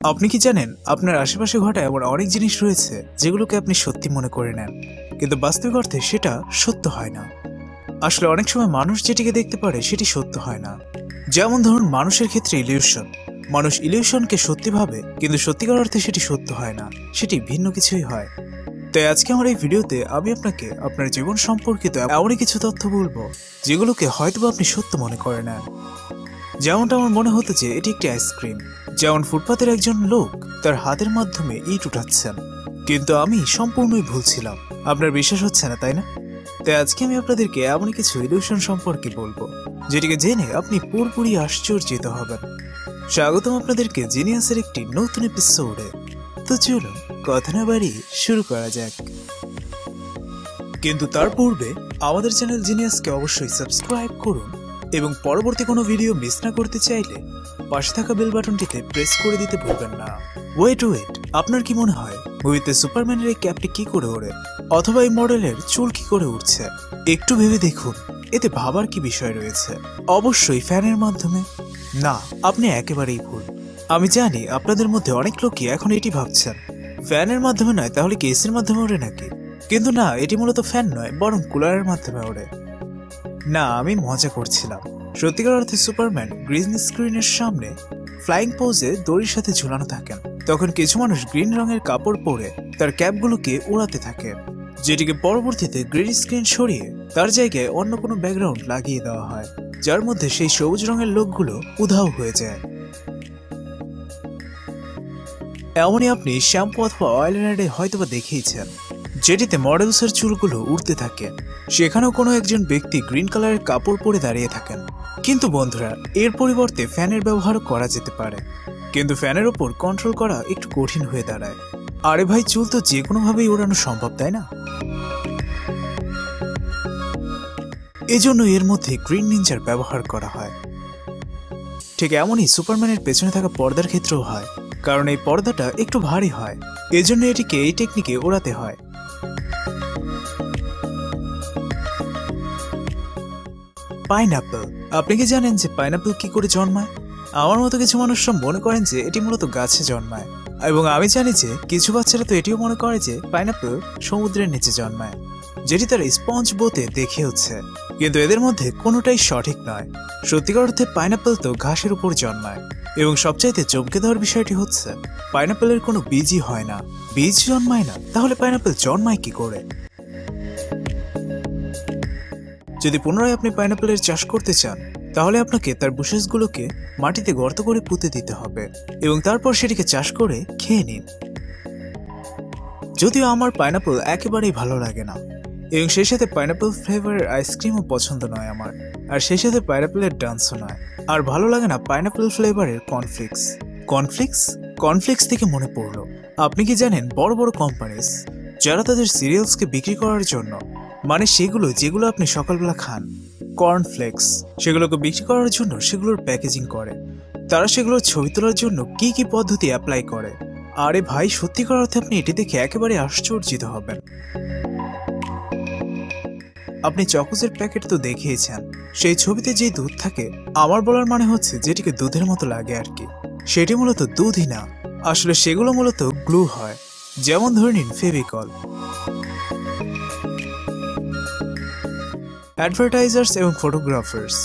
আপনি কি জানেন আপনার আশেপাশে ঘটা এমন অনেক জিনিস রয়েছে যেগুলোকে আপনি সত্যি মনে করে নেন, কিন্তু বাস্তবিক অর্থে সেটা সত্য হয় না। আসলে অনেক সময় মানুষ যেটিকে দেখতে পারে সেটি সত্য হয় না। যেমন ধরুন, মানুষের ক্ষেত্রে ইলিউশন। মানুষ ইলিউশনকে সত্যি ভাবে, কিন্তু সত্যিকার অর্থে সেটি সত্য হয় না, সেটি ভিন্ন কিছুই হয়। তাই আজকে আমার এই ভিডিওতে আমি আপনাকে আপনার জীবন সম্পর্কিত এমনই কিছু তথ্য বলবো যেগুলোকে হয়তোবা আপনি সত্য মনে করে নেন। যেমনটা আমার মনে হতো যে এটি একটি আইসক্রিম, যেমন ফুটপাতের একজন লোক তার হাতের মাধ্যমে ইট উঠাচ্ছেন, কিন্তু আমি সম্পূর্ণই ভুল ছিলাম। আপনার বিশ্বাস হচ্ছে না, তাই না? তাই আজকে আমি আপনাদেরকে এমন কিছু ইলিউশন সম্পর্কে বলবো যেটিকে জেনে আপনি পুরোপুরি আশ্চর্যিত হবেন। স্বাগতম আপনাদেরকে জিনিয়াসের একটি নতুন এপিসোডে। তো চলুন কথা না বাড়িয়ে শুরু করা যাক। কিন্তু তার পূর্বে আমাদের চ্যানেল জিনিয়াসকে অবশ্যই সাবস্ক্রাইব করুন এবং পরবর্তী কোনো ভিডিও মিস না করতে চাইলে পাশে থাকা বেল বাটনটিতে প্রেস করে দিতে ভুলবেন না। ওয়েট, আপনার কি মনে হয় মুভিতে সুপারম্যানের এই ক্যাপটি কি করে ওড়ে, অথবা এই মডেলের চুল কি করে উঠছে? একটু ভেবে দেখুন, এতে ভাবার কি বিষয় রয়েছে? অবশ্যই ফ্যানের মাধ্যমে? না, আপনি একেবারেই ভুল। আমি জানি আপনাদের মধ্যে অনেক লোকই এখন এটি ভাবছেন, ফ্যানের মাধ্যমে নয় তাহলে কি এসির মাধ্যমে ওড়ে নাকি? কিন্তু না, এটি মূলত ফ্যান নয়, বরং কুলারের মাধ্যমে ওড়ে। না, আমি মজা করছিলাম। সত্যিকার অর্থে সুপারম্যান গ্রিন স্ক্রিনের সামনে ফ্লাইং পোজে দড়ির সাথে ঝুলানো থাকেন। তখন কিছু মানুষ গ্রিন রঙের কাপড় পরে তার ক্যাপগুলোকে উড়াতে থাকে, যেটিকে পরবর্তীতে গ্রিন স্ক্রিন সরিয়ে তার জায়গায় অন্য কোনো ব্যাকগ্রাউন্ড লাগিয়ে দেওয়া হয়, যার মধ্যে সেই সবুজ রঙের লোকগুলো উধাও হয়ে যায়। এমনই আপনি শ্যাম্পু অথবা অয়েল অ্যাডে হয়তোবা দেখেইছেন, যেটিতে মডেলসের চুলগুলো উড়তে থাকে। সেখানেও কোনো একজন ব্যক্তি গ্রিন কালারের কাপড় পরে দাঁড়িয়ে থাকেন। কিন্তু বন্ধুরা, এর পরিবর্তে ফ্যানের ব্যবহার করা যেতে পারে, কিন্তু ফ্যানের ওপর কন্ট্রোল করা একটু কঠিন হয়ে দাঁড়ায়। আরে ভাই, চুল তো যে কোনোভাবেই ওড়ানো সম্ভব, তাই না? এজন্য এর মধ্যে গ্রিন নিনজার ব্যবহার করা হয়। ঠিক এমনই সুপারম্যানের পেছনে থাকা পর্দার ক্ষেত্রেও হয়, কারণ এই পর্দাটা একটু ভারী হয়, এজন্য এটিকে এই টেকনিকে ওড়াতে হয়। পাইনঅ্যাপল। আপনি কি জানেন যে পাইনঅ্যাপল কি করে জন্মায়? আমার মতো কিছু মানুষরা মনে করেন যে এটি মূলত গাছে জন্মায়, এবং আমি জানি যে কিছু বাচ্চারা তো এটিও মনে করে যে পাইনঅ্যাপল সমুদ্রের নিচে জন্মায়, যেটি তারা স্পঞ্জ বোতে দেখে হচ্ছে। কিন্তু এদের মধ্যে কোনোটাই সঠিক নয়। সত্যিকার অর্থে পাইনঅ্যাপল তো ঘাসের উপর জন্মায়, এবং সবচাইতে চমকে দেওয়ার বিষয়টি হচ্ছে পাইনঅ্যাপলের কোনো বীজই হয় না। বীজ জন্মায় না, তাহলে পাইনঅ্যাপল জন্মায় কি করে? যদি পুনরায় আপনি পাইনঅ্যাপলের চাষ করতে চান, তাহলে আপনাকে তার বুশেসগুলোকে মাটিতে গর্ত করে পুঁতে দিতে হবে, এবং তারপর সেটিকে চাষ করে খেয়ে নিন। যদিও আমার পাইনঅ্যাপল একেবারেই ভালো লাগে না, এবং সেই সাথে পাইনঅ্যাপল ফ্লেভারের আইসক্রিমও পছন্দ নয় আমার, আর সেই সাথে পাইনঅ্যাপলের ডান্সও নয়। আর ভালো লাগে না পাইনঅ্যাপল ফ্লেভারের কর্নফ্লেক্স। কর্নফ্লেক্স থেকে মনে পড়লো, আপনি কি জানেন বড় বড় কোম্পানিজ যারা তাদের সিরিয়ালসকে বিক্রি করার জন্য, মানে সেগুলো যেগুলো আপনি সকালবেলা খান, কর্নফ্লেক্স, সেগুলোকে বিক্রি করার জন্য সেগুলোর প্যাকেজিং করে, তারা সেগুলোর ছবি তোলার জন্য কি কি পদ্ধতি অ্যাপ্লাই করে। আরে ভাই, সত্যিকার অর্থে আপনি এটি দেখে একেবারে আশ্চর্যিত হবেন। আপনি চকোজের প্যাকেট তো দেখেইছেন, সেই ছবিতে যে দুধ থাকে, আমার বলার মানে হচ্ছে যেটিকে দুধের মতো লাগে আর কি, সেটি মূলত দুধই না। আসলে সেগুলো মূলত গ্লু হয়, যেমন ধরে নিন ফেভিকল। অ্যাডভার্টাইজার্স এবং ফটোগ্রাফার্স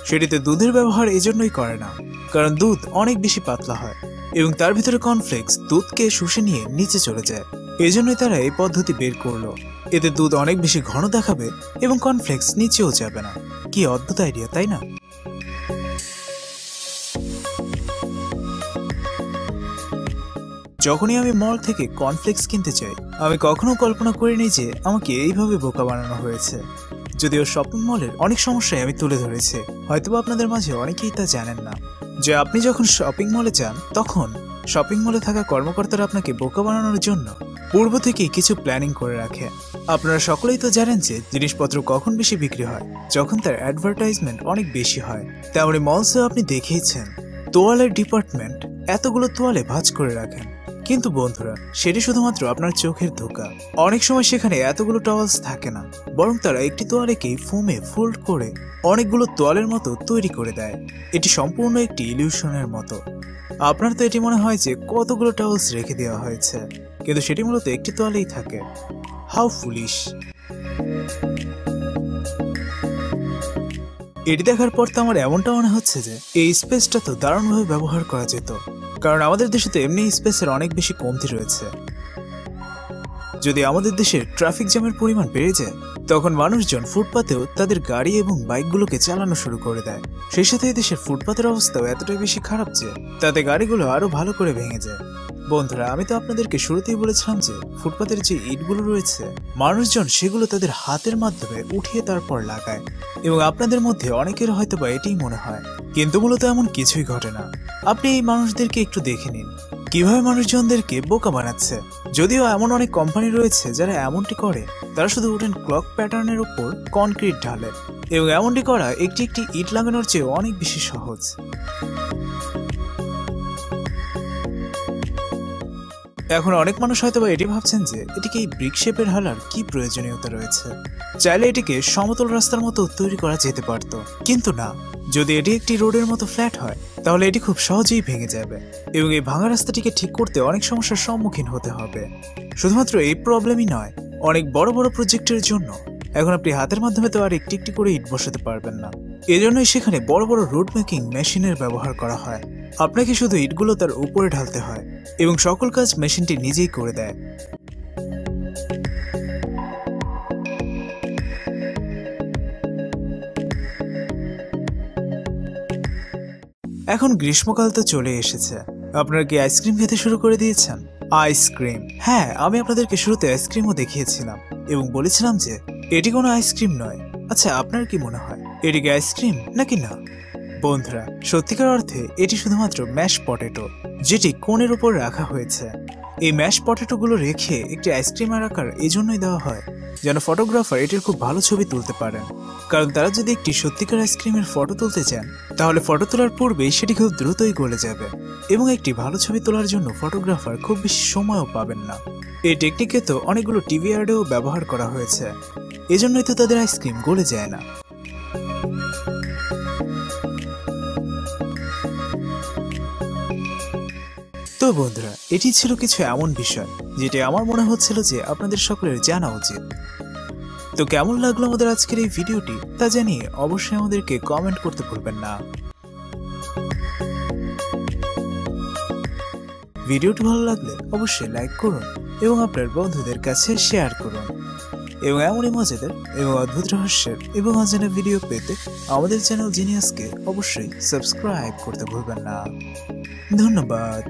সেটিতে দুধের ব্যবহার এজন্যই করে না, কারণ দুধ অনেক বেশি পাতলা হয়, এবং তার ভিতরে কর্নফ্লেক্স দুধকে শুষে নিয়ে নিচে চলে যায়। এজন্যই তারা এই পদ্ধতি বের করলো। এতে দুধ অনেক বেশি ঘন দেখাবে এবং কর্নফ্লেক্স নিচেও যাবে না। কি অদ্ভুত আইডিয়া, তাই না? যখনই আমি মল থেকে কর্নফ্লেক্স কিনতে চাই, আমি কখনো কল্পনা করিনি যে আমাকে এইভাবে বোকা বানানো হয়েছে। যদিও শপিং মলের অনেক সমস্যাই আমি তুলে ধরেছি, হয়তোবা আপনাদের মাঝে অনেকেই তা জানেন না, যে আপনি যখন শপিং মলে যান, তখন শপিং মলে থাকা কর্মকর্তারা আপনাকে বোকা বানানোর জন্য পূর্ব থেকেই কিছু প্ল্যানিং করে রাখে। আপনারা সকলেই তো জানেন যে জিনিসপত্র কখন বেশি বিক্রি হয়, যখন তার অ্যাডভার্টাইজমেন্ট অনেক বেশি হয়। তেমনি মলসেও আপনি দেখেইছেন, তোয়ালের ডিপার্টমেন্ট এতগুলো তোয়ালে ভাঁজ করে রাখেন, কিন্তু বন্ধুরা, সেটি শুধুমাত্র আপনার চোখের ধোঁকা। অনেক সময় সেখানে এতগুলো টাওয়ালস থাকে না, বরং তারা একটি তোয়ালেকেই ফোমে ফোল্ড করে অনেকগুলো তোয়ালের মতো তৈরি করে দেয়। এটি সম্পূর্ণ একটি ইলিউশনের মতো। আপনার তো এটি মনে হয় যে কতগুলো টাওয়েলস রেখে দেওয়া হয়েছে, কিন্তু সেটি মূলত একটি তোয়ালেই থাকে। How foolish. এটি দেখার পর তো আমার এমনটা মনে হচ্ছে যে এই স্পেসটা তো দারুণভাবে ব্যবহার করা যেত, কারণ আমাদের দেশে তো এমনি স্পেসের অনেক বেশি কমতি রয়েছে। যদি আমাদের দেশে ট্রাফিক জ্যামের পরিমাণ বেড়ে যায়, তখন মানুষজন ফুটপাতেও তাদের গাড়ি এবং বাইকগুলোকে চালানো শুরু করে দেয়। সেই সাথে দেশের ফুটপাতের অবস্থাও এতটাই বেশি খারাপ যে তাতে গাড়িগুলো আরো ভালো করে ভেঙে যায়। বন্ধুরা, আমি তো আপনাদেরকে শুরুতেই বলেছিলাম যে ফুটপাতের যে ইটগুলো রয়েছে, মানুষজন সেগুলো তাদের হাতের মাধ্যমে উঠিয়ে তারপর লাগায়, এবং আপনাদের মধ্যে অনেকের হয়তো বা এটাই মনে হয়, কিন্তু মূলত এমন কিছুই ঘটে না। আপনি এই মানুষদেরকে একটু দেখে নিন কিভাবে মানুষজনদেরকে বোকা বানাচ্ছে। যদিও এমন অনেক কোম্পানি রয়েছে যারা এমনটি করে, তারা শুধু উডেন ক্লক প্যাটার্নের উপর কনক্রিট ঢালে, এবং এমনটি করা একটি একটি ইট লাগানোর চেয়ে অনেক বেশি সহজ। এখন অনেক মানুষ হয়তো বা এটি ভাবছেন যে এটিকে এই ব্রিক শেপের হালার কি প্রয়োজনীয়তা রয়েছে। চাইলে এটিকে সমতল রাস্তার মতো তৈরি করা যেতে পারত, কিন্তু না। যদি এটি একটি রোডের মতো ফ্ল্যাট হয়, তাহলে এটি খুব সহজেই ভেঙে যাবে, এবং এই ভাঙা রাস্তাটিকে ঠিক করতে অনেক সমস্যার সম্মুখীন হতে হবে। শুধুমাত্র এই প্রবলেমই নয়, অনেক বড় বড় প্রজেক্টের জন্য এখন আপনি হাতের মাধ্যমে তো আর একটি একটি করে ইট বসাতে পারবেন না। এজন্যই সেখানে বড় বড় রোড মেকিং মেশিনের ব্যবহার করা হয়। আপনাকে শুধু ইটগুলো তার উপরে ঢালতে হয়, এবং সকল কাজ মেশিনটি নিজেই করে দেয়। এখন গ্রীষ্মকাল তো চলে এসেছে। আপনারা কি আইসক্রিম খেতে শুরু করে দিয়েছেন? আইসক্রিম, হ্যাঁ, আমি আপনাদেরকে শুরুতে আইসক্রিমও দেখিয়েছিলাম এবং বলেছিলাম যে এটি কোনো আইসক্রিম নয়। আচ্ছা, আপনার কি মনে হয় এটি কি আইসক্রিম নাকি না? বন্ধুরা, সত্যিকার অর্থে এটি শুধুমাত্র ম্যাশ পটেটো, যেটি কোণের উপর রাখা হয়েছে। এই ম্যাশ পটেটোগুলো রেখে একটি আইসক্রিমের আকার এজন্যই দেওয়া হয় যেন ফটোগ্রাফার এটির খুব ভালো ছবি তুলতে পারেন। কারণ তারা যদি একটি সত্যিকার আইসক্রিমের ফটো তুলতে চান, তাহলে ফটো তোলার পূর্বেই সেটি খুব দ্রুতই গলে যাবে, এবং একটি ভালো ছবি তোলার জন্য ফটোগ্রাফার খুব বেশি সময়ও পাবেন না। এই টেকনিকে তো অনেকগুলো টিভি অ্যাডেও ব্যবহার করা হয়েছে, এজন্যই তো তাদের আইসক্রিম গলে যায় না। তো বন্ধুরা, এটি ছিল কিছু এমন বিষয় যেটি আমার মনে হচ্ছিল যে আপনাদের সকলের জানা উচিত। তো কেমন লাগলো আমাদের আজকের এই ভিডিওটি তা জানিয়ে অবশ্যই আমাদেরকে কমেন্ট করতে ভুলবেন না। ভিডিওটি ভালো লাগলে অবশ্যই লাইক করুন এবং আপনার বন্ধুদের কাছে শেয়ার করুন, এবং এমনই মজাদার এবং অদ্ভুত রহস্যের এবং অজানা ভিডিও পেতে আমাদের চ্যানেল জিনিয়াসকে অবশ্যই সাবস্ক্রাইব করতে ভুলবেন না। ধন্যবাদ।